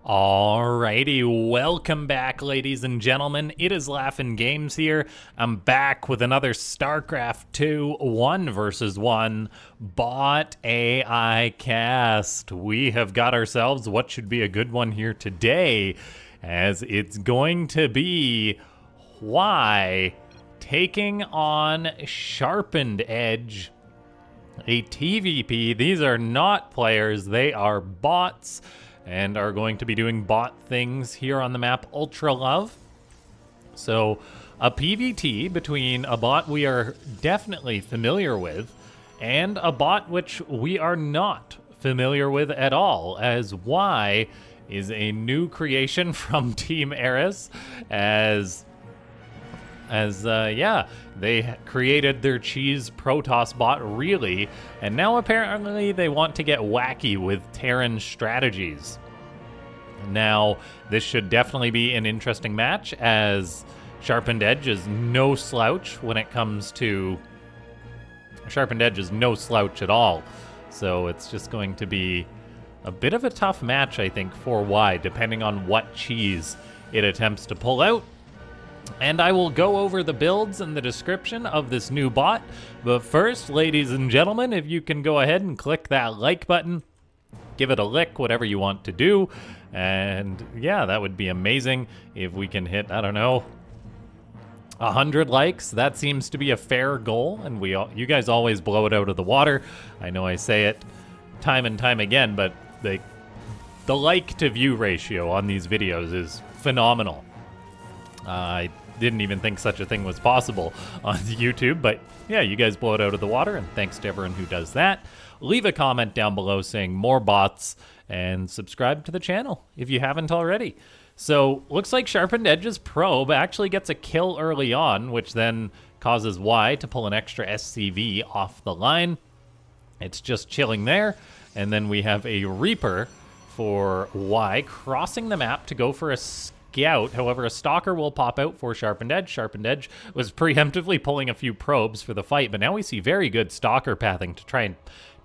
Alrighty, welcome back, ladies and gentlemen. It is LaughNgamez here. I'm back with another Starcraft 2 1 versus 1 bot AI cast. We have got ourselves what should be a good one here today, as it's going to be Y taking on SharpenedEdge, a TVP. These are not players, they are bots, and are going to be doing bot things here on the map Ultra Love. So a PvT between a bot we are definitely familiar with and a bot which we are not familiar with at all, as Y is a new creation from Team Eris, as they created their cheese Protoss bot, really, and now apparently they want to get wacky with Terran strategies. Now, this should definitely be an interesting match, as SharpenedEdge is no slouch when it comes to... SharpenedEdge is no slouch at all, so it's just going to be a bit of a tough match, I think, for Y, depending on what cheese it attempts to pull out. And I will go over the builds and the description of this new bot. But first, ladies and gentlemen, if you can go ahead and click that like button, give it a lick, whatever you want to do. And yeah, that would be amazing if we can hit, I don't know, 100 likes. That seems to be a fair goal, and you guys always blow it out of the water. I know I say it time and time again, but the like to view ratio on these videos is phenomenal. I didn't even think such a thing was possible on YouTube, but yeah, you guys blow it out of the water, and thanks to everyone who does that. Leave a comment down below saying more bots, and subscribe to the channel if you haven't already. So, looks like SharpenedEdge's probe actually gets a kill early on, which then causes Y to pull an extra SCV off the line. It's just chilling there, and then we have a Reaper for Y crossing the map to go for a scout. However, a stalker will pop out for SharpenedEdge. SharpenedEdge was preemptively pulling a few probes for the fight, but now we see very good stalker pathing to try and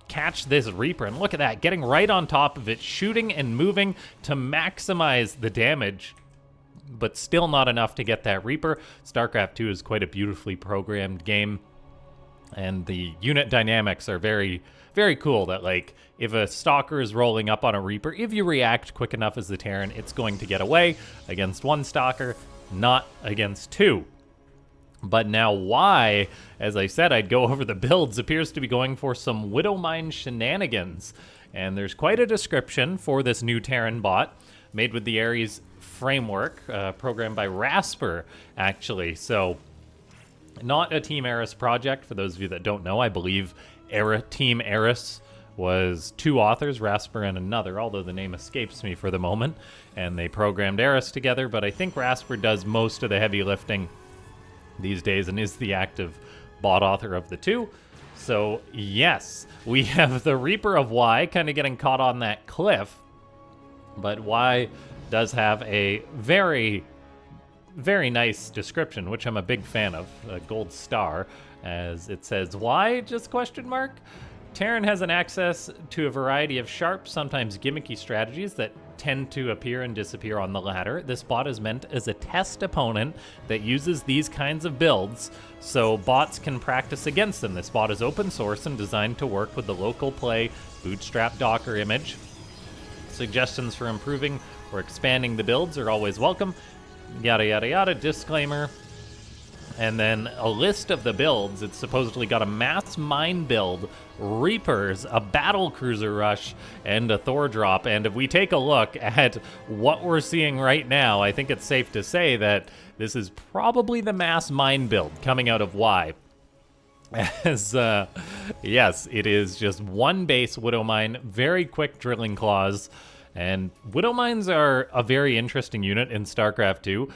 catch this Reaper. And look at that, getting right on top of it, shooting and moving to maximize the damage, but still not enough to get that Reaper. StarCraft 2 is quite a beautifully programmed game, and the unit dynamics are very, very cool. That, like, if a stalker is rolling up on a Reaper, if you react quick enough as the Terran, it's going to get away against one stalker, not against two. But now Y, as I said, I'd go over the builds, appears to be going for some Widowmine shenanigans. And there's quite a description for this new Terran bot, made with the Ares framework, programmed by Rasper, actually. So, not a Team Eris project, for those of you that don't know. I believe Team Eris was two authors, Rasper and another, although the name escapes me for the moment. And they programmed Eris together, but I think Rasper does most of the heavy lifting these days and is the active bot author of the two. So yes, we have the Reaper of Y kind of getting caught on that cliff, but Y does have a very, very nice description, which I'm a big fan of, a gold star, as it says, "Why? Just question mark. Terran has an access to a variety of sharp, sometimes gimmicky strategies that tend to appear and disappear on the ladder. This bot is meant as a test opponent that uses these kinds of builds, so bots can practice against them. This bot is open source and designed to work with the local play Bootstrap Docker image. Suggestions for improving or expanding the builds are always welcome." Yada yada yada, disclaimer. And then a list of the builds. It's supposedly got a mass mine build, Reapers, a battle cruiser rush, and a Thor drop. And if we take a look at what we're seeing right now, I think it's safe to say that this is probably the mass mine build coming out of Y. As, yes, it is just one base Widowmine, very quick drilling claws. And Widowmines are a very interesting unit in StarCraft 2.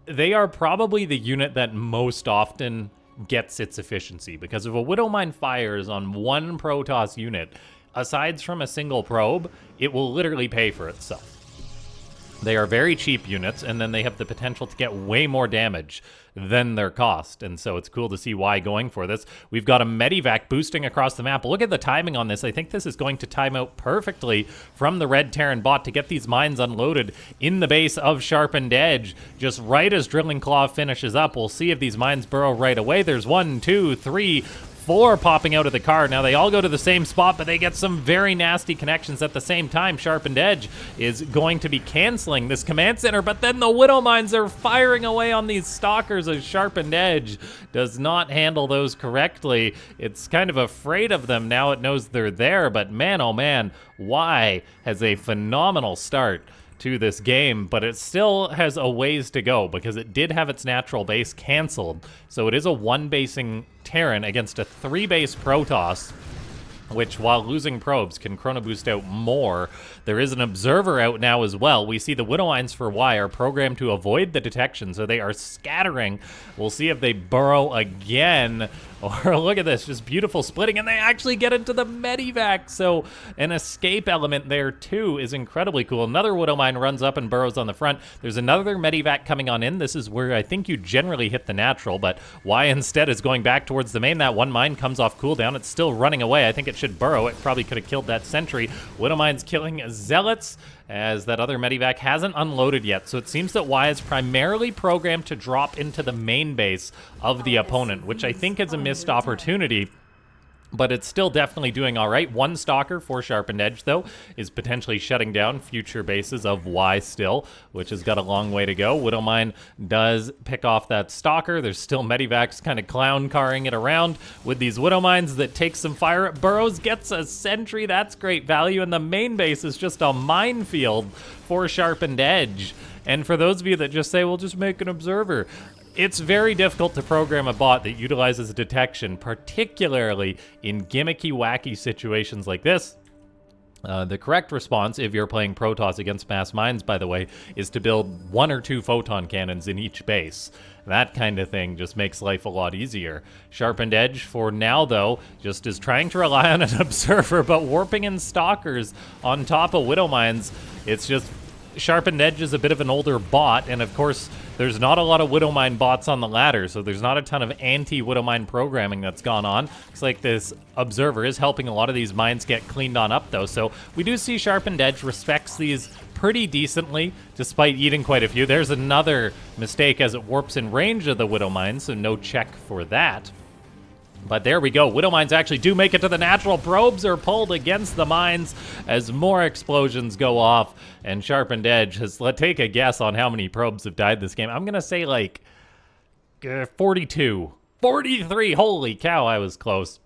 They are probably the unit that most often gets its efficiency, because if a Widowmine fires on one Protoss unit, aside from a single probe, it will literally pay for itself. They are very cheap units, and then they have the potential to get way more damage than their cost, and so it's cool to see why going for this. We've got a Medivac boosting across the map. Look at the timing on this. I think this is going to time out perfectly from the red Terran bot to get these mines unloaded in the base of SharpenedEdge. Just right as Drilling Claw finishes up, we'll see if these mines burrow right away. There's 1, 2, 3, 4 popping out of the car. Now they all go to the same spot, but they get some very nasty connections at the same time. SharpenedEdge is going to be canceling this command center, but then the Widow Mines are firing away on these stalkers as SharpenedEdge does not handle those correctly. It's kind of afraid of them now it knows they're there, but man, oh man, Y has a phenomenal start to this game, but it still has a ways to go because it did have its natural base canceled. So it is a 1-basing Terran against a 3-base Protoss, which, while losing probes, can chrono boost out more. There is an observer out now as well. We see the Widow Mines for Y are programmed to avoid the detection, so they are scattering. We'll see if they burrow again. Or look at this, just beautiful splitting, and they actually get into the Medivac. So an escape element there too is incredibly cool. Another Widow Mine runs up and burrows on the front. There's another Medivac coming on in. This is where I think you generally hit the natural, but Y instead is going back towards the main. That one mine comes off cooldown. It's still running away. I think it should burrow. It probably could have killed that sentry. Widow Mine's killing Zealots, as that other Medivac hasn't unloaded yet. So it seems that Y is primarily programmed to drop into the main base of the opponent, which I think is a missed opportunity, but it's still definitely doing all right. One Stalker for SharpenedEdge, though, is potentially shutting down future bases of Y still, which has got a long way to go. Widow Mine does pick off that Stalker. There's still Medivacs kind of clown-carring it around with these Widow Mines that take some fire. Burrows gets a sentry. That's great value, and the main base is just a minefield for SharpenedEdge. And for those of you that just say, well, just make an observer, it's very difficult to program a bot that utilizes detection, particularly in gimmicky, wacky situations like this. The correct response, if you're playing Protoss against mass mines, by the way, is to build 1 or 2 photon cannons in each base. That kind of thing just makes life a lot easier. SharpenedEdge, for now, though, just is trying to rely on an observer, but warping in Stalkers on top of Widow Mines, it's just SharpenedEdge is a bit of an older bot, and of course, there's not a lot of Widow Mine bots on the ladder, so there's not a ton of anti-Widow Mine programming that's gone on. Looks like this observer is helping a lot of these mines get cleaned on up, though, so we do see SharpenedEdge respects these pretty decently, despite eating quite a few. There's another mistake as it warps in range of the Widow Mine, so no check for that. But there we go. Widow Mines actually do make it to the natural. Probes are pulled against the mines as more explosions go off. And SharpenedEdge has, take a guess on how many probes have died this game. I'm going to say like 42. 43. Holy cow, I was close.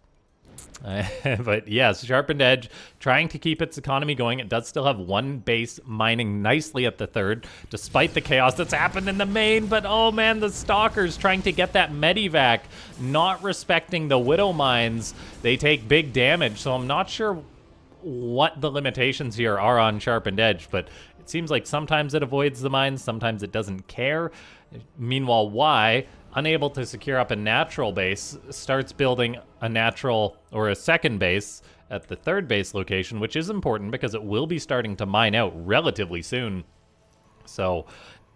But yes, SharpenedEdge trying to keep its economy going. It does still have 1 base mining nicely at the 3rd, despite the chaos that's happened in the main. But oh man, the Stalkers trying to get that Medivac, not respecting the Widow Mines. They take big damage, so I'm not sure what the limitations here are on SharpenedEdge, but it seems like sometimes it avoids the mines, sometimes it doesn't care. Meanwhile, Y, unable to secure up a natural base, starts building a natural or a second base at the 3rd base location, which is important because it will be starting to mine out relatively soon. So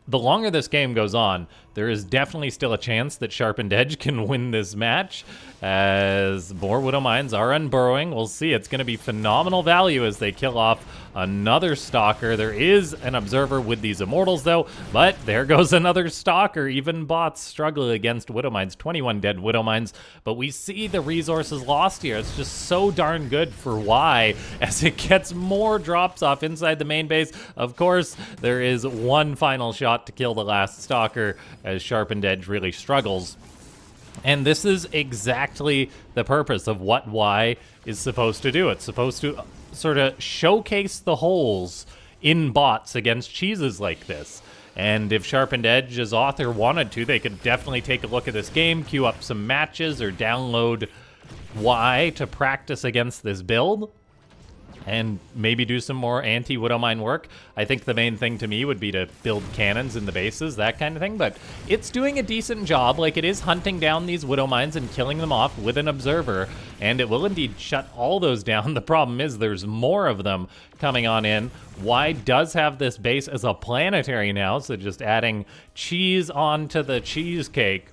the longer this game goes on, there is definitely still a chance that SharpenedEdge can win this match, as more Widow Mines are unburrowing. We'll see. It's going to be phenomenal value as they kill off another Stalker. There is an observer with these Immortals, though, but there goes another Stalker. Even bots struggle against Widow Mines. 21 dead Widow Mines, but we see the resources lost here. It's just so darn good for Y as it gets more drops off inside the main base. Of course, there is one final shot to kill the last Stalker as SharpenedEdge really struggles. And this is exactly the purpose of what Y is supposed to do. It's supposed to sort of showcase the holes in bots against cheeses like this. And if SharpenedEdge's author wanted to, they could definitely take a look at this game, queue up some matches, or download Y to practice against this build. and maybe do some more anti-Widowmine work. I think the main thing to me would be to build cannons in the bases, that kind of thing, but it's doing a decent job. Like, it is hunting down these Widowmines and killing them off with an observer, and it will indeed shut all those down. The problem is there's more of them coming on in. Y does have this base as a planetary now, so just adding cheese onto the cheesecake.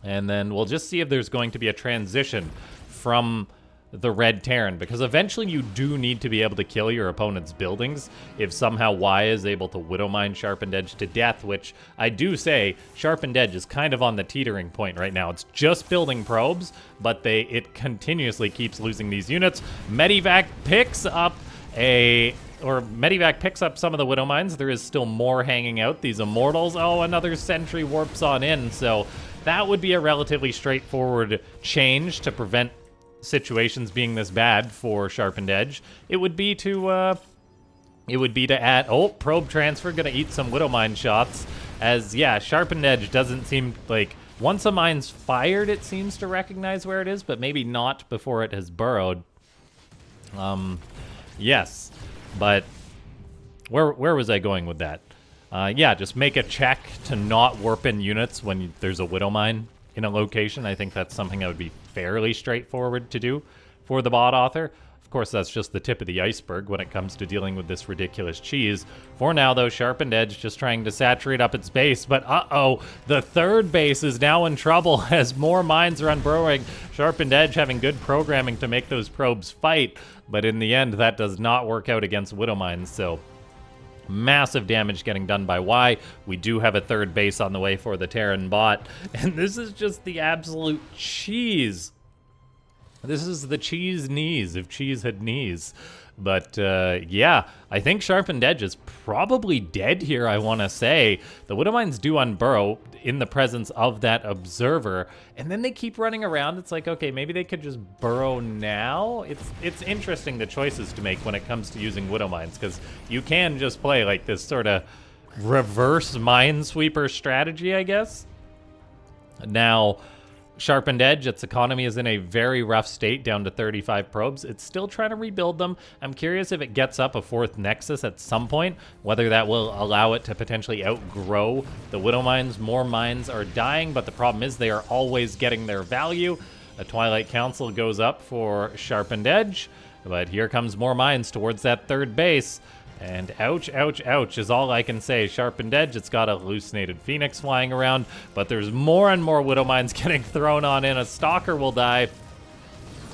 And then we'll just see if there's going to be a transition from the red Terran, because eventually you do need to be able to kill your opponent's buildings if somehow Y is able to Widowmine SharpenedEdge to death, which I do say SharpenedEdge is kind of on the teetering point right now. It's just building probes, but it continuously keeps losing these units. Medivac picks up Medivac picks up some of the Widowmines. There is still more hanging out. These Immortals, oh, another sentry warps on in, so that would be a relatively straightforward change to prevent situations being this bad for SharpenedEdge. It would be to add, oh, probe transfer, gonna eat some Widowmine shots, as, yeah, SharpenedEdge doesn't seem like, once a mine's fired, it seems to recognize where it is, but maybe not before it has burrowed. Yes, but where was I going with that? Yeah, just make a check to not warp in units when there's a Widowmine in a location. I think that's something that would be fairly straightforward to do for the bot author. Of course, that's just the tip of the iceberg when it comes to dealing with this ridiculous cheese. For now, though, SharpenedEdge just trying to saturate up its base, but uh-oh, the third base is now in trouble as more mines are unburrowing. SharpenedEdge having good programming to make those probes fight, but in the end, that does not work out against Widowmines, so massive damage getting done by Y. We do have a third base on the way for the Terran bot, and this is just the absolute cheese. This is the cheese knees, if cheese had knees. But, yeah, I think SharpenedEdge is probably dead here, I want to say. The Widowmines do unburrow in the presence of that observer, and then they keep running around. It's like, okay, maybe they could just burrow now? It's interesting, the choices to make when it comes to using Widowmines, because you can just play like this sort of reverse Minesweeper strategy, I guess. Now, SharpenedEdge, its economy is in a very rough state, down to 35 probes. It's still trying to rebuild them. I'm curious if it gets up a fourth Nexus at some point, whether that will allow it to potentially outgrow the Widowmines. More mines are dying, but the problem is they are always getting their value. A Twilight Council goes up for SharpenedEdge, but here comes more mines towards that third base. And ouch, ouch, ouch is all I can say. SharpenedEdge, it's got a hallucinated Phoenix flying around, but there's more and more Widowmines getting thrown on in. A Stalker will die,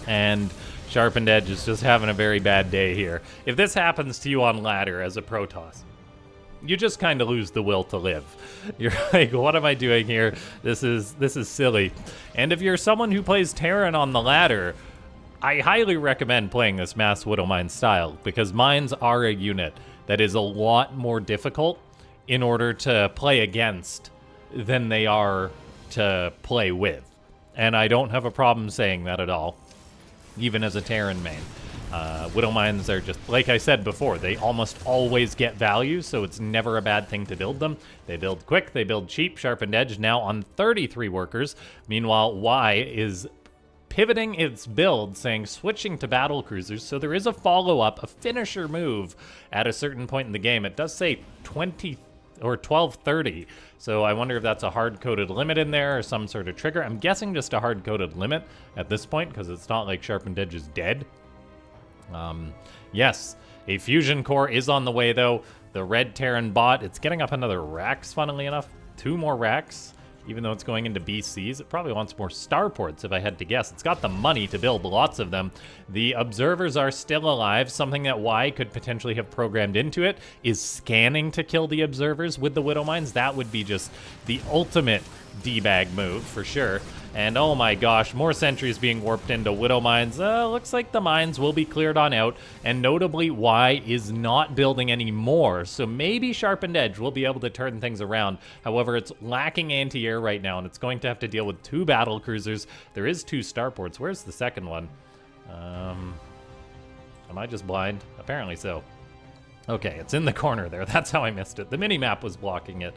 and SharpenedEdge is just having a very bad day here. If this happens to you on ladder as a Protoss, you just kind of lose the will to live. You're like, what am I doing here? This is silly. And if you're someone who plays Terran on the ladder, I highly recommend playing this Mass Widowmine style, because mines are a unit that is a lot more difficult in order to play against than they are to play with. And I don't have a problem saying that at all, even as a Terran main. Widowmines are just, like I said before, they almost always get value, so it's never a bad thing to build them. They build quick, they build cheap. SharpenedEdge now on 33 workers. Meanwhile, Y is pivoting its build, saying switching to battle cruisers, so there is a follow-up, a finisher move at a certain point in the game. It does say 20 or 1230, so I wonder if that's a hard-coded limit in there or some sort of trigger. I'm guessing just a hard-coded limit at this point, because it's not like SharpenedEdge is dead. Yes, a fusion core is on the way, though. The red Terran bot, it's getting up another racks, funnily enough. 2 more racks. Even though it's going into BCs, it probably wants more starports, if I had to guess. It's got the money to build lots of them. The observers are still alive. Something that Y could potentially have programmed into it is scanning to kill the observers with the Widowmines. That would be just the ultimate D-bag move, for sure. And oh my gosh, more sentries being warped into Widowmines. Looks like the mines will be cleared on out, and notably Y is not building any more, so maybe SharpenedEdge will be able to turn things around. However, it's lacking anti-air right now, and it's going to have to deal with 2 battle cruisers. There is 2 starports. Where's the second one? Am I just blind? Apparently so. Okay, it's in the corner there. That's how I missed it. The mini-map was blocking it.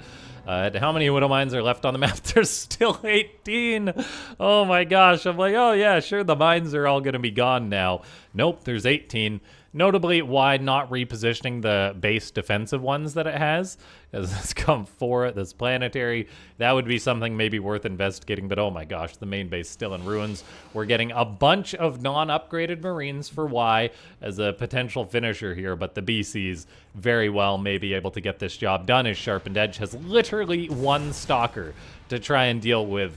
How many Widowmines are left on the map? There's still 18. Oh my gosh. I'm like, oh yeah, sure, the mines are all going to be gone now. Nope, there's 18. Notably, why not repositioning the base defensive ones that it has? Because it's come 4 at this planetary. That would be something maybe worth investigating, but oh my gosh, the main base still in ruins. We're getting a bunch of non-upgraded Marines for Y as a potential finisher here, but the BCs very well may be able to get this job done, as SharpenedEdge has literally 1 Stalker to try and deal with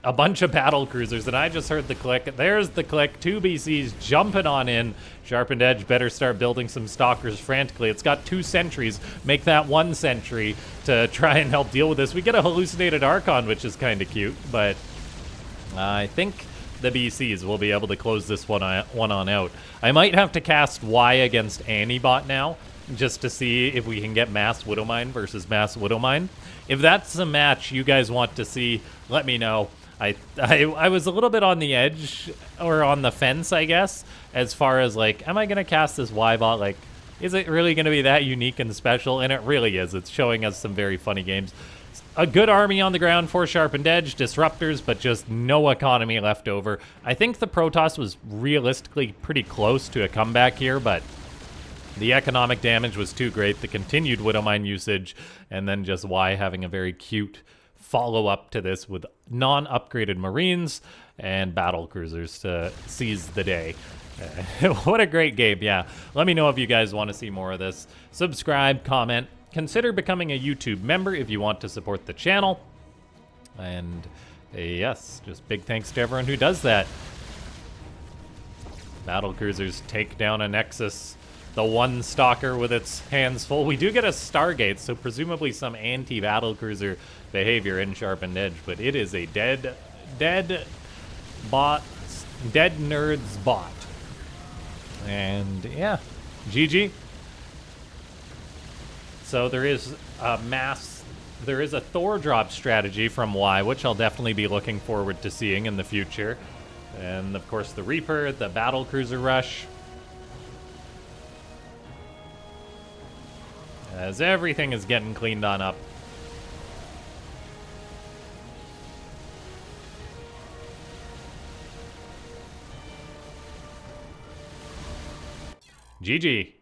a bunch of battle cruisers, and I just heard the click. There's the click. 2 BCs jumping on in. SharpenedEdge better start building some stalkers frantically. It's got 2 sentries. Make that 1 sentry to try and help deal with this. We get a hallucinated Archon, which is kind of cute, but I think the BCs will be able to close this one on out. I might have to cast Y against Antibot now, just to see if we can get Mass Widowmine versus Mass Widowmine. If that's a match you guys want to see, let me know. I was a little bit on the edge, or on the fence, I guess, as far as, like, am I going to cast this Y-bot? Like, is it really going to be that unique and special? And it really is. It's showing us some very funny games. A good army on the ground for SharpenedEdge, disruptors, but just no economy left over. I think the Protoss was realistically pretty close to a comeback here, but the economic damage was too great. The continued Widowmine usage, and then just Y having a very cute follow-up to this with non-upgraded Marines and battle cruisers to seize the day. What a great game, yeah. Let me know if you guys want to see more of this. Subscribe, comment, consider becoming a YouTube member if you want to support the channel. And yes, just big thanks to everyone who does that. Battle cruisers take down a Nexus. The 1 Stalker with its hands full. We do get a Stargate, so presumably some anti-battle cruiser behavior in SharpenedEdge, but it is a dead nerds bot. And yeah, GG. So there is a Thor drop strategy from Y, which I'll definitely be looking forward to seeing in the future. And of course the Reaper, the battle cruiser rush. As everything is getting cleaned on up. GG.